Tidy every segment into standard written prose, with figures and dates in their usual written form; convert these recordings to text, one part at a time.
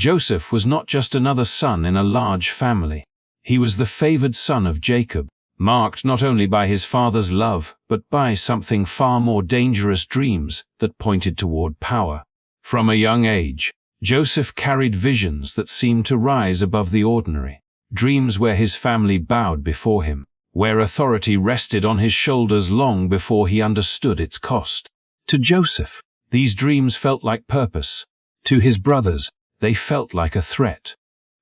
Joseph was not just another son in a large family. He was the favored son of Jacob, marked not only by his father's love, but by something far more dangerous: dreams that pointed toward power. From a young age, Joseph carried visions that seemed to rise above the ordinary, dreams where his family bowed before him, where authority rested on his shoulders long before he understood its cost. To Joseph, these dreams felt like purpose. To his brothers, they felt like a threat.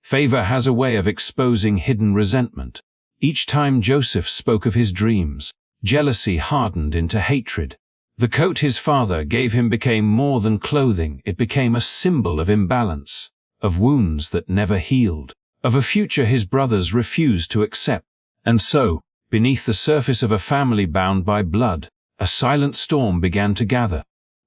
Favor has a way of exposing hidden resentment. Each time Joseph spoke of his dreams, jealousy hardened into hatred. The coat his father gave him became more than clothing. It became a symbol of imbalance, of wounds that never healed, of a future his brothers refused to accept. And so, beneath the surface of a family bound by blood, a silent storm began to gather.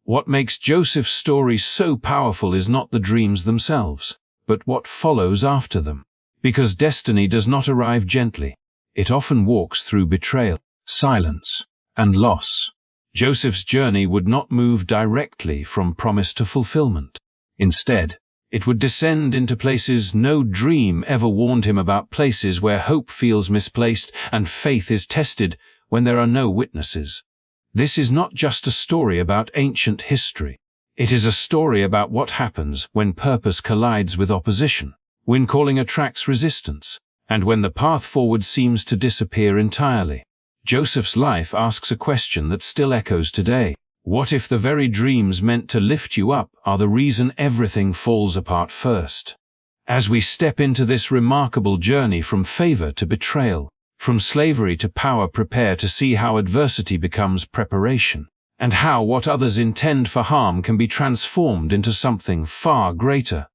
What makes Joseph's story so powerful is not the dreams themselves, but what follows after them. Because destiny does not arrive gently. It often walks through betrayal, silence, and loss. Joseph's journey would not move directly from promise to fulfillment. Instead, it would descend into places no dream ever warned him about, places where hope feels misplaced and faith is tested when there are no witnesses. This is not just a story about ancient history. It is a story about what happens when purpose collides with opposition, when calling attracts resistance, and when the path forward seems to disappear entirely. Joseph's life asks a question that still echoes today. What if the very dreams meant to lift you up are the reason everything falls apart first? As we step into this remarkable journey from favor to betrayal, from slavery to power, prepare to see how adversity becomes preparation, and how what others intend for harm can be transformed into something far greater.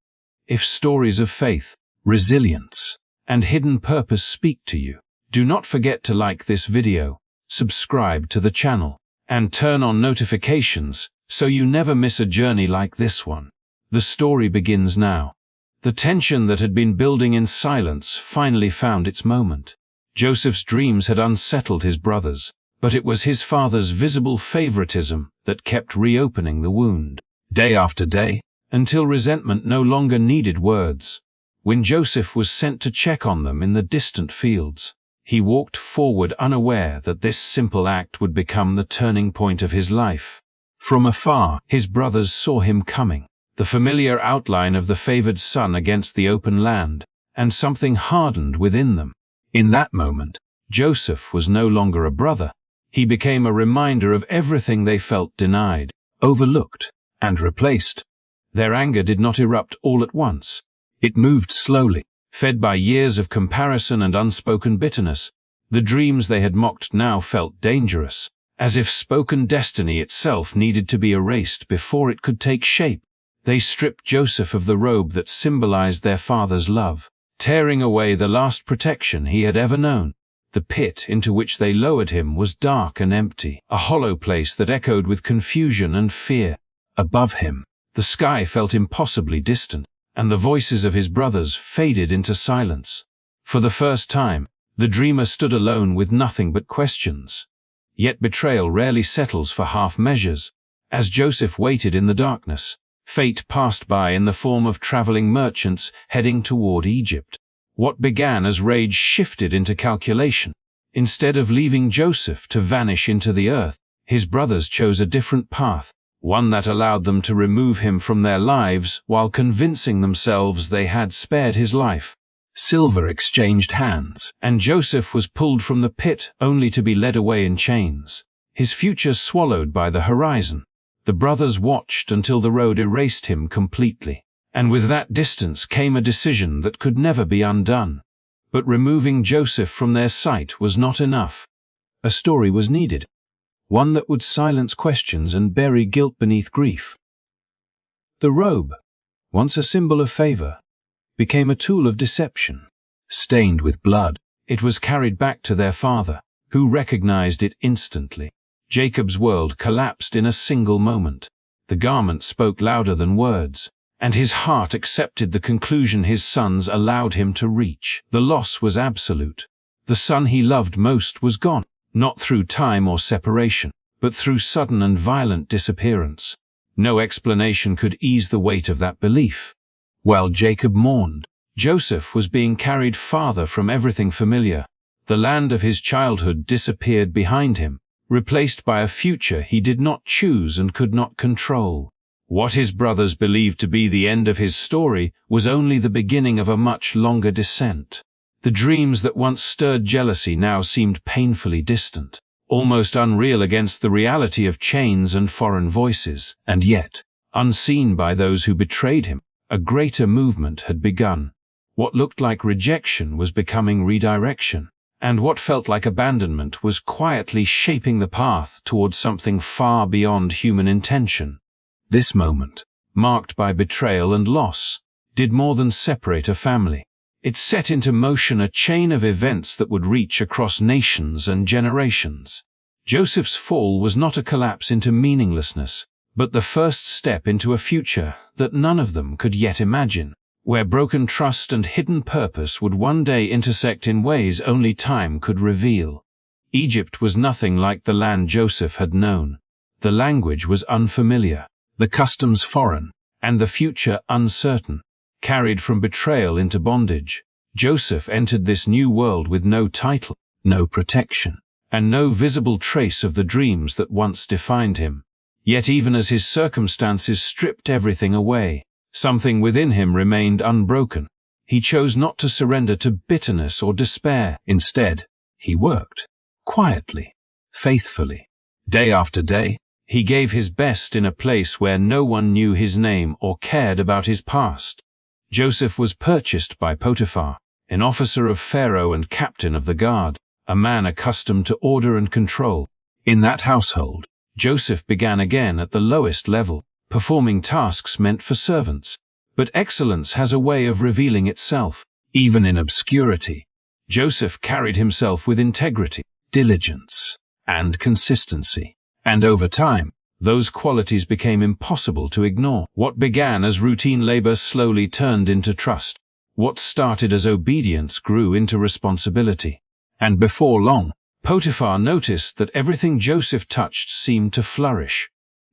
If stories of faith, resilience, and hidden purpose speak to you, do not forget to like this video, subscribe to the channel, and turn on notifications so you never miss a journey like this one. The story begins now. The tension that had been building in silence finally found its moment. Joseph's dreams had unsettled his brothers, but it was his father's visible favoritism that kept reopening the wound, day after day, until resentment no longer needed words. When Joseph was sent to check on them in the distant fields, he walked forward unaware that this simple act would become the turning point of his life. From afar, his brothers saw him coming, the familiar outline of the favored son against the open land, and something hardened within them. In that moment, Joseph was no longer a brother. He became a reminder of everything they felt denied, overlooked, and replaced. Their anger did not erupt all at once. It moved slowly, fed by years of comparison and unspoken bitterness. The dreams they had mocked now felt dangerous, as if spoken destiny itself needed to be erased before it could take shape. They stripped Joseph of the robe that symbolized their father's love, tearing away the last protection he had ever known. The pit into which they lowered him was dark and empty, a hollow place that echoed with confusion and fear. Above him, the sky felt impossibly distant, and the voices of his brothers faded into silence. For the first time, the dreamer stood alone with nothing but questions. Yet betrayal rarely settles for half measures. As Joseph waited in the darkness, fate passed by in the form of traveling merchants heading toward Egypt. What began as rage shifted into calculation. Instead of leaving Joseph to vanish into the earth, his brothers chose a different path, one that allowed them to remove him from their lives while convincing themselves they had spared his life. Silver exchanged hands, and Joseph was pulled from the pit only to be led away in chains, his future swallowed by the horizon. The brothers watched until the road erased him completely, and with that distance came a decision that could never be undone. But removing Joseph from their sight was not enough. A story was needed, one that would silence questions and bury guilt beneath grief. The robe, once a symbol of favor, became a tool of deception. Stained with blood, it was carried back to their father, who recognized it instantly. Jacob's world collapsed in a single moment. The garment spoke louder than words, and his heart accepted the conclusion his sons allowed him to reach. The loss was absolute. The son he loved most was gone, not through time or separation, but through sudden and violent disappearance. No explanation could ease the weight of that belief. While Jacob mourned, Joseph was being carried farther from everything familiar. The land of his childhood disappeared behind him, replaced by a future he did not choose and could not control. What his brothers believed to be the end of his story was only the beginning of a much longer descent. The dreams that once stirred jealousy now seemed painfully distant, almost unreal against the reality of chains and foreign voices. And yet, unseen by those who betrayed him, a greater movement had begun. What looked like rejection was becoming redirection, and what felt like abandonment was quietly shaping the path towards something far beyond human intention. This moment, marked by betrayal and loss, did more than separate a family. It set into motion a chain of events that would reach across nations and generations. Joseph's fall was not a collapse into meaninglessness, but the first step into a future that none of them could yet imagine, where broken trust and hidden purpose would one day intersect in ways only time could reveal. Egypt was nothing like the land Joseph had known. The language was unfamiliar, the customs foreign, and the future uncertain. Carried from betrayal into bondage, Joseph entered this new world with no title, no protection, and no visible trace of the dreams that once defined him. Yet even as his circumstances stripped everything away, something within him remained unbroken. He chose not to surrender to bitterness or despair. Instead, he worked, quietly, faithfully. Day after day, he gave his best in a place where no one knew his name or cared about his past. Joseph was purchased by Potiphar, an officer of Pharaoh and captain of the guard, a man accustomed to order and control. In that household, Joseph began again at the lowest level, performing tasks meant for servants. But excellence has a way of revealing itself, even in obscurity. Joseph carried himself with integrity, diligence, and consistency. And over time, those qualities became impossible to ignore. What began as routine labor slowly turned into trust. What started as obedience grew into responsibility. And before long, Potiphar noticed that everything Joseph touched seemed to flourish.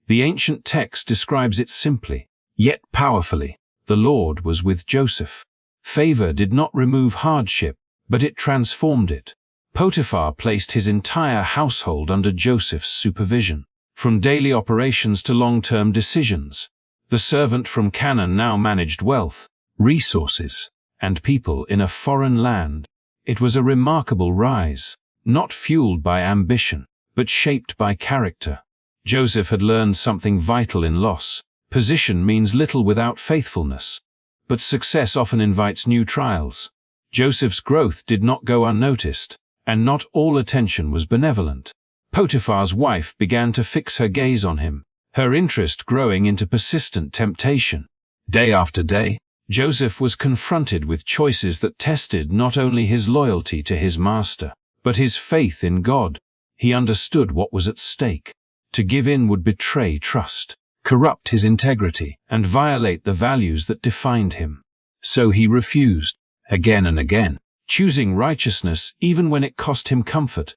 The ancient text describes it simply, yet powerfully. The Lord was with Joseph. Favor did not remove hardship, but it transformed it. Potiphar placed his entire household under Joseph's supervision. From daily operations to long-term decisions, the servant from Canaan now managed wealth, resources, and people in a foreign land. It was a remarkable rise, not fueled by ambition, but shaped by character. Joseph had learned something vital in loss. Position means little without faithfulness, but success often invites new trials. Joseph's growth did not go unnoticed, and not all attention was benevolent. Potiphar's wife began to fix her gaze on him, her interest growing into persistent temptation. Day after day, Joseph was confronted with choices that tested not only his loyalty to his master, but his faith in God. He understood what was at stake. To give in would betray trust, corrupt his integrity, and violate the values that defined him. So he refused, again and again, choosing righteousness even when it cost him comfort.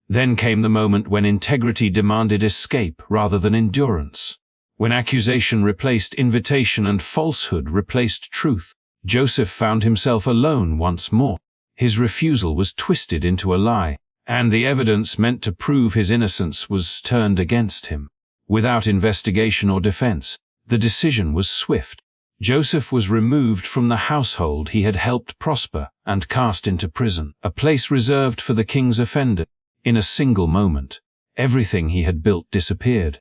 Then came the moment when integrity demanded escape rather than endurance. When accusation replaced invitation and falsehood replaced truth, Joseph found himself alone once more. His refusal was twisted into a lie, and the evidence meant to prove his innocence was turned against him. Without investigation or defense, the decision was swift. Joseph was removed from the household he had helped prosper and cast into prison, a place reserved for the king's offender. In a single moment, everything he had built disappeared.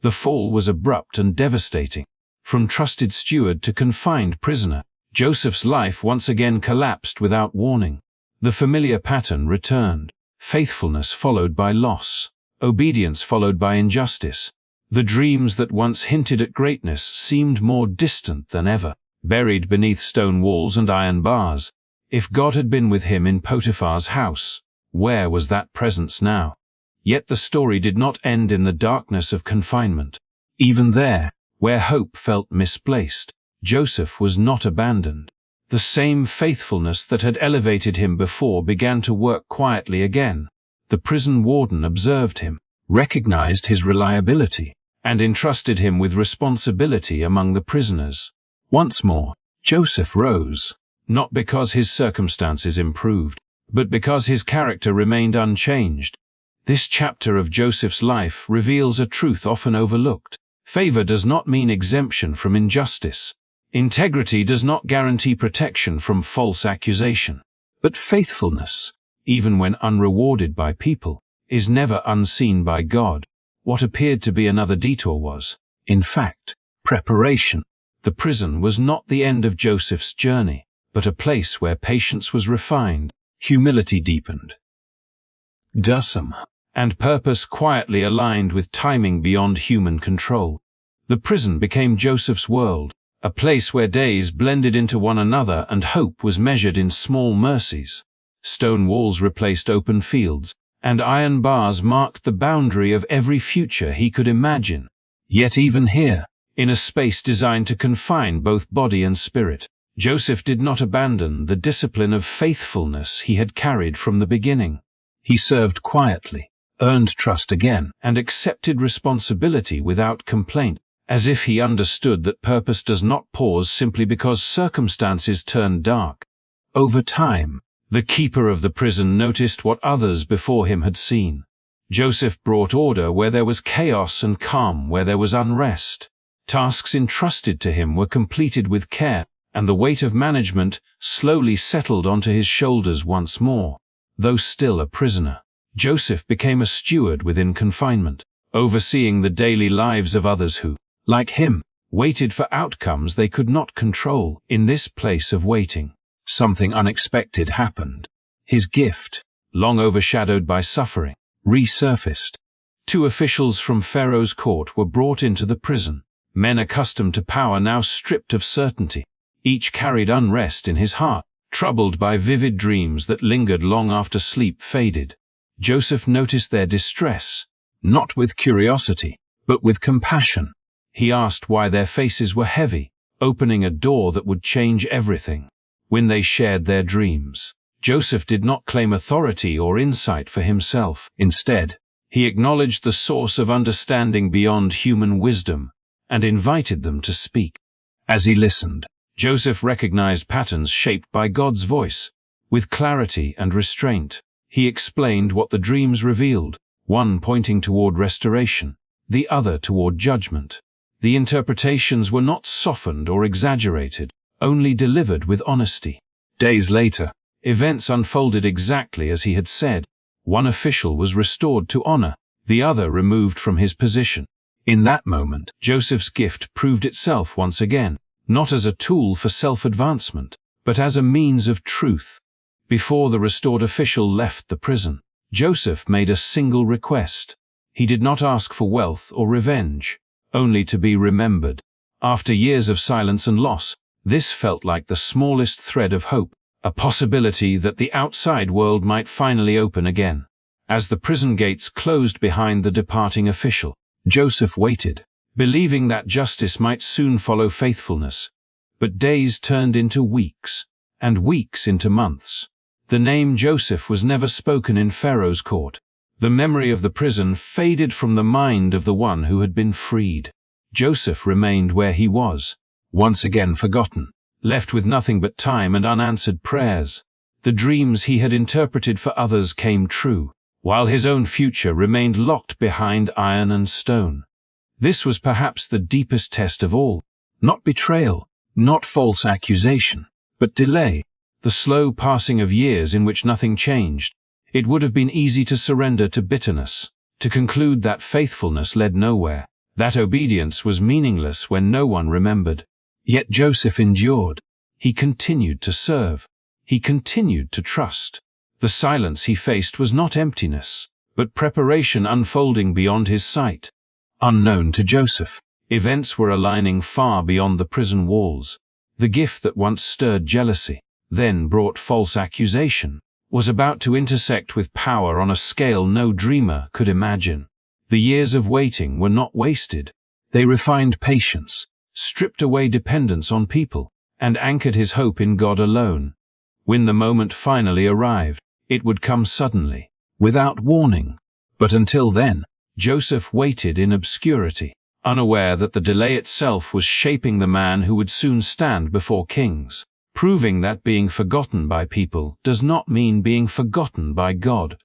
The fall was abrupt and devastating. From trusted steward to confined prisoner, Joseph's life once again collapsed without warning. The familiar pattern returned. Faithfulness followed by loss. Obedience followed by injustice. The dreams that once hinted at greatness seemed more distant than ever, buried beneath stone walls and iron bars. If God had been with him in Potiphar's house, where was that presence now? Yet the story did not end in the darkness of confinement. Even there, where hope felt misplaced, Joseph was not abandoned. The same faithfulness that had elevated him before began to work quietly again. The prison warden observed him, recognized his reliability, and entrusted him with responsibility among the prisoners. Once more, Joseph rose, not because his circumstances improved, but because his character remained unchanged. This chapter of Joseph's life reveals a truth often overlooked. Favor does not mean exemption from injustice. Integrity does not guarantee protection from false accusation. But faithfulness, even when unrewarded by people, is never unseen by God. What appeared to be another detour was, in fact, preparation. The prison was not the end of Joseph's journey, but a place where patience was refined, humility deepened, and purpose quietly aligned with timing beyond human control. The prison became Joseph's world, a place where days blended into one another and hope was measured in small mercies. Stone walls replaced open fields, and iron bars marked the boundary of every future he could imagine. Yet even here, in a space designed to confine both body and spirit, Joseph did not abandon the discipline of faithfulness he had carried from the beginning. He served quietly, earned trust again, and accepted responsibility without complaint, as if he understood that purpose does not pause simply because circumstances turn dark. Over time, the keeper of the prison noticed what others before him had seen. Joseph brought order where there was chaos and calm where there was unrest. Tasks entrusted to him were completed with care, and the weight of management slowly settled onto his shoulders once more. Though still a prisoner, Joseph became a steward within confinement, overseeing the daily lives of others who, like him, waited for outcomes they could not control. In this place of waiting, something unexpected happened. His gift, long overshadowed by suffering, resurfaced. 2 officials from Pharaoh's court were brought into the prison, men accustomed to power now stripped of certainty. Each carried unrest in his heart, troubled by vivid dreams that lingered long after sleep faded. Joseph noticed their distress, not with curiosity, but with compassion. He asked why their faces were heavy, opening a door that would change everything. When they shared their dreams, Joseph did not claim authority or insight for himself. Instead, he acknowledged the source of understanding beyond human wisdom and invited them to speak. As he listened, Joseph recognized patterns shaped by God's voice. With clarity and restraint, he explained what the dreams revealed, one pointing toward restoration, the other toward judgment. The interpretations were not softened or exaggerated, only delivered with honesty. Days later, events unfolded exactly as he had said. One official was restored to honor, the other removed from his position. In that moment, Joseph's gift proved itself once again, not as a tool for self-advancement, but as a means of truth. Before the restored official left the prison, Joseph made a single request. He did not ask for wealth or revenge, only to be remembered. After years of silence and loss, this felt like the smallest thread of hope, a possibility that the outside world might finally open again. As the prison gates closed behind the departing official, Joseph waited, believing that justice might soon follow faithfulness. But days turned into weeks, and weeks into months. The name Joseph was never spoken in Pharaoh's court. The memory of the prison faded from the mind of the one who had been freed. Joseph remained where he was, once again forgotten, left with nothing but time and unanswered prayers. The dreams he had interpreted for others came true, while his own future remained locked behind iron and stone. This was perhaps the deepest test of all. Not betrayal, not false accusation, but delay, the slow passing of years in which nothing changed. It would have been easy to surrender to bitterness, to conclude that faithfulness led nowhere, that obedience was meaningless when no one remembered. Yet Joseph endured. He continued to serve. He continued to trust. The silence he faced was not emptiness, but preparation unfolding beyond his sight. Unknown to Joseph, events were aligning far beyond the prison walls. The gift that once stirred jealousy, then brought false accusation, was about to intersect with power on a scale no dreamer could imagine. The years of waiting were not wasted. They refined patience, stripped away dependence on people, and anchored his hope in God alone. When the moment finally arrived, it would come suddenly, without warning. But until then, Joseph waited in obscurity, unaware that the delay itself was shaping the man who would soon stand before kings, proving that being forgotten by people does not mean being forgotten by God.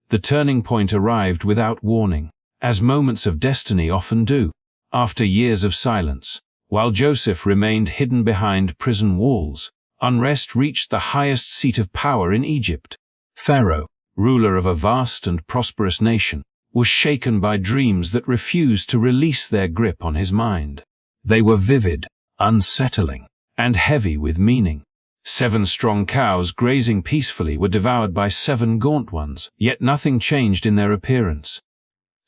The turning point arrived without warning, as moments of destiny often do. After years of silence, while Joseph remained hidden behind prison walls, unrest reached the highest seat of power in Egypt. Pharaoh, ruler of a vast and prosperous nation, was shaken by dreams that refused to release their grip on his mind. They were vivid, unsettling, and heavy with meaning. 7 strong cows grazing peacefully were devoured by 7 gaunt ones, yet nothing changed in their appearance.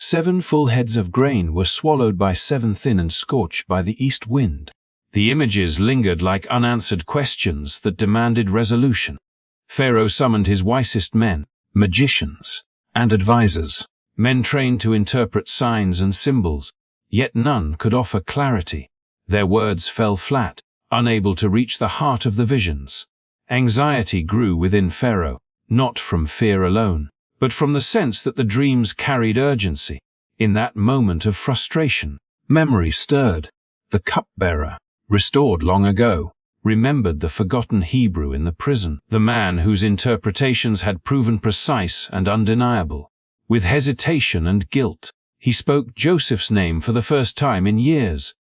7 full heads of grain were swallowed by 7 thin and scorched by the east wind. The images lingered like unanswered questions that demanded resolution. Pharaoh summoned his wisest men, magicians, and advisors, men trained to interpret signs and symbols, yet none could offer clarity. Their words fell flat, unable to reach the heart of the visions. Anxiety grew within Pharaoh, not from fear alone, but from the sense that the dreams carried urgency. In that moment of frustration, memory stirred. The cupbearer, restored long ago, remembered the forgotten Hebrew in the prison, the man whose interpretations had proven precise and undeniable. With hesitation and guilt, he spoke Joseph's name for the first time in years.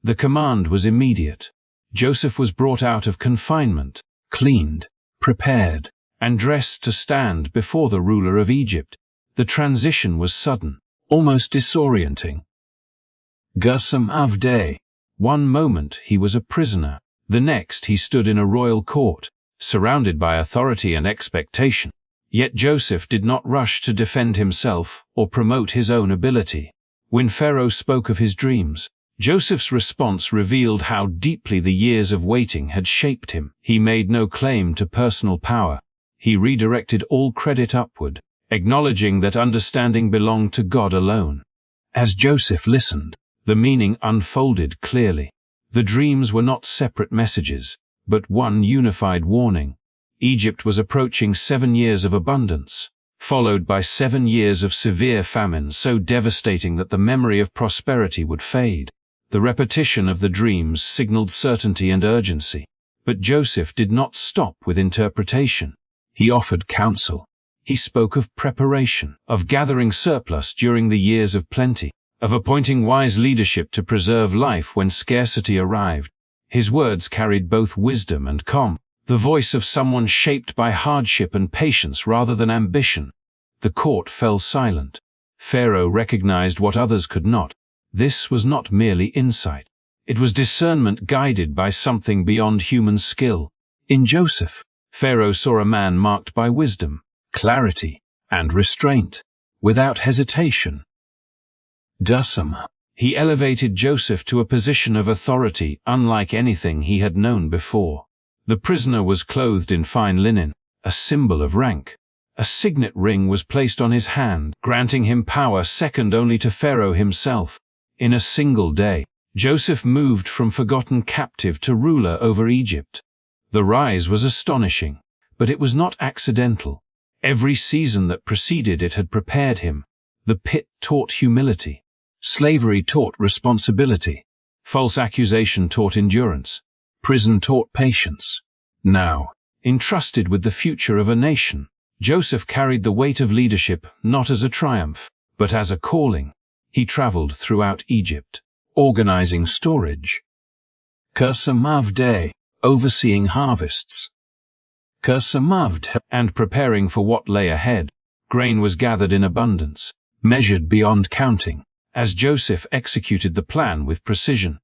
The command was immediate. Joseph was brought out of confinement, cleaned, prepared, and dressed to stand before the ruler of Egypt. The transition was sudden, almost disorienting. Gursum Avde. One moment he was a prisoner, the next he stood in a royal court, surrounded by authority and expectation. Yet Joseph did not rush to defend himself or promote his own ability. When Pharaoh spoke of his dreams, Joseph's response revealed how deeply the years of waiting had shaped him. He made no claim to personal power. He redirected all credit upward, acknowledging that understanding belonged to God alone. As Joseph listened, the meaning unfolded clearly. The dreams were not separate messages, but one unified warning. Egypt was approaching 7 years of abundance, followed by 7 years of severe famine so devastating that the memory of prosperity would fade. The repetition of the dreams signaled certainty and urgency. But Joseph did not stop with interpretation. He offered counsel. He spoke of preparation, of gathering surplus during the years of plenty, of appointing wise leadership to preserve life when scarcity arrived. His words carried both wisdom and calm, the voice of someone shaped by hardship and patience rather than ambition. The court fell silent. Pharaoh recognized what others could not. This was not merely insight. It was discernment guided by something beyond human skill. In Joseph, Pharaoh saw a man marked by wisdom, clarity, and restraint, without hesitation. Dusam. He elevated Joseph to a position of authority unlike anything he had known before. The prisoner was clothed in fine linen, a symbol of rank. A signet ring was placed on his hand, granting him power second only to Pharaoh himself. In a single day, Joseph moved from forgotten captive to ruler over Egypt. The rise was astonishing, but it was not accidental. Every season that preceded it had prepared him. The pit taught humility. Slavery taught responsibility. False accusation taught endurance. Prison taught patience. Now, entrusted with the future of a nation, Joseph carried the weight of leadership not as a triumph, but as a calling. He traveled throughout Egypt, organizing storage. Kursamavde, overseeing harvests. Kursamavd, and preparing for what lay ahead. Grain was gathered in abundance, measured beyond counting. As Joseph executed the plan with precision,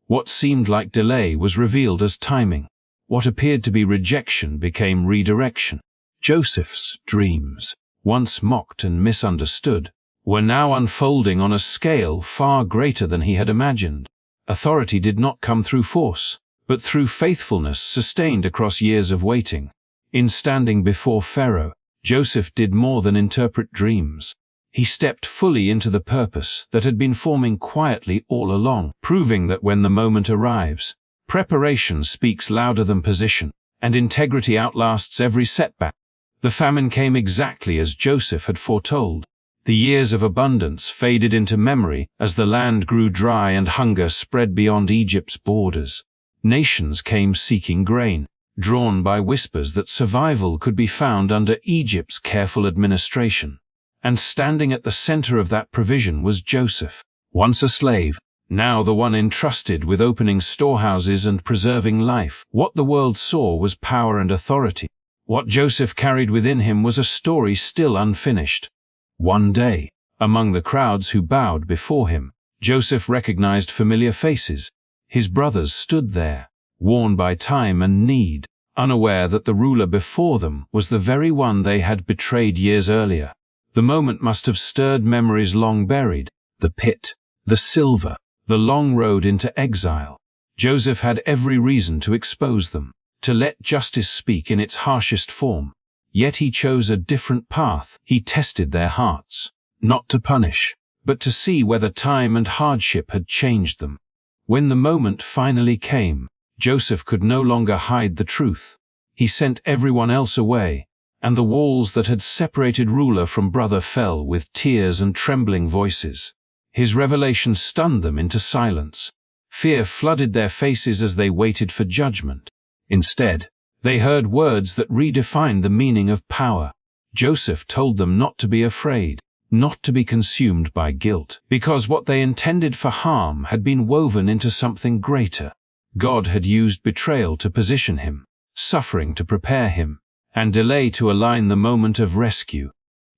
what seemed like delay was revealed as timing. What appeared to be rejection became redirection. Joseph's dreams, once mocked and misunderstood, were now unfolding on a scale far greater than he had imagined. Authority did not come through force, but through faithfulness sustained across years of waiting. In standing before Pharaoh, Joseph did more than interpret dreams. He stepped fully into the purpose that had been forming quietly all along, proving that when the moment arrives, preparation speaks louder than position, and integrity outlasts every setback. The famine came exactly as Joseph had foretold. The years of abundance faded into memory as the land grew dry and hunger spread beyond Egypt's borders. Nations came seeking grain, drawn by whispers that survival could be found under Egypt's careful administration. And standing at the center of that provision was Joseph, once a slave, now the one entrusted with opening storehouses and preserving life. What the world saw was power and authority. What Joseph carried within him was a story still unfinished. One day, among the crowds who bowed before him, Joseph recognized familiar faces. His brothers stood there, worn by time and need, unaware that the ruler before them was the very one they had betrayed years earlier. The moment must have stirred memories long buried. The pit, the silver, the long road into exile. Joseph had every reason to expose them, to let justice speak in its harshest form. Yet he chose a different path. He tested their hearts, not to punish, but to see whether time and hardship had changed them. When the moment finally came, Joseph could no longer hide the truth. He sent everyone else away, and the walls that had separated ruler from brother fell with tears and trembling voices. His revelation stunned them into silence. Fear flooded their faces as they waited for judgment. Instead, they heard words that redefined the meaning of power. Joseph told them not to be afraid, not to be consumed by guilt, because what they intended for harm had been woven into something greater. God had used betrayal to position him, suffering to prepare him, and delay to align the moment of rescue.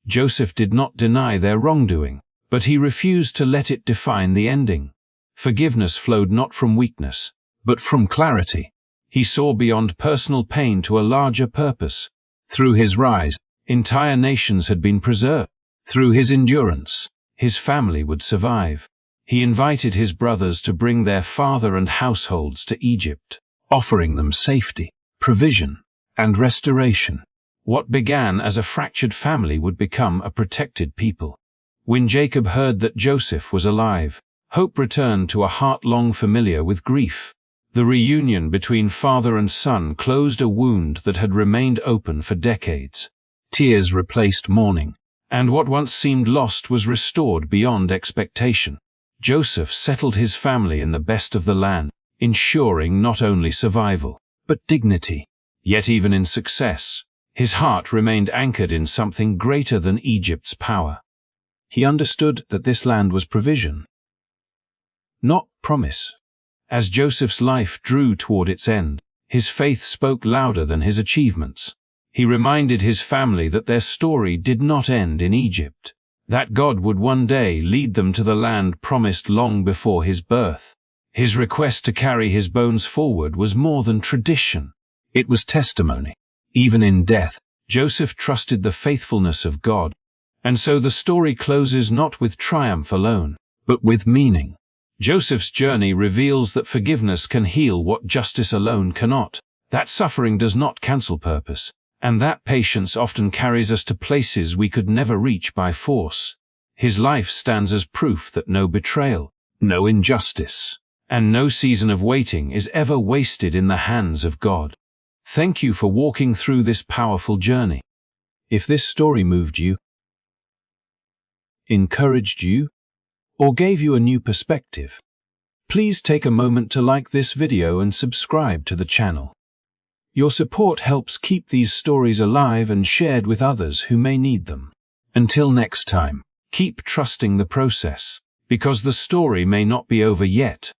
Joseph did not deny their wrongdoing, but he refused to let it define the ending. Forgiveness flowed not from weakness, but from clarity. He saw beyond personal pain to a larger purpose. Through his rise, entire nations had been preserved. Through his endurance, his family would survive. He invited his brothers to bring their father and households to Egypt, offering them safety, provision, and restoration. What began as a fractured family would become a protected people. When Jacob heard that Joseph was alive, hope returned to a heart long familiar with grief. The reunion between father and son closed a wound that had remained open for decades. Tears replaced mourning, and what once seemed lost was restored beyond expectation. Joseph settled his family in the best of the land, ensuring not only survival, but dignity. Yet even in success, his heart remained anchored in something greater than Egypt's power. He understood that this land was provision, not promise. As Joseph's life drew toward its end, his faith spoke louder than his achievements. He reminded his family that their story did not end in Egypt, that God would one day lead them to the land promised long before his birth. His request to carry his bones forward was more than tradition. It was testimony. Even in death, Joseph trusted the faithfulness of God. And so the story closes not with triumph alone, but with meaning. Joseph's journey reveals that forgiveness can heal what justice alone cannot, that suffering does not cancel purpose, and that patience often carries us to places we could never reach by force. His life stands as proof that no betrayal, no injustice, and no season of waiting is ever wasted in the hands of God. Thank you for walking through this powerful journey. If this story moved you, encouraged you, or gave you a new perspective, please take a moment to like this video and subscribe to the channel. Your support helps keep these stories alive and shared with others who may need them. Until next time, keep trusting the process, because the story may not be over yet,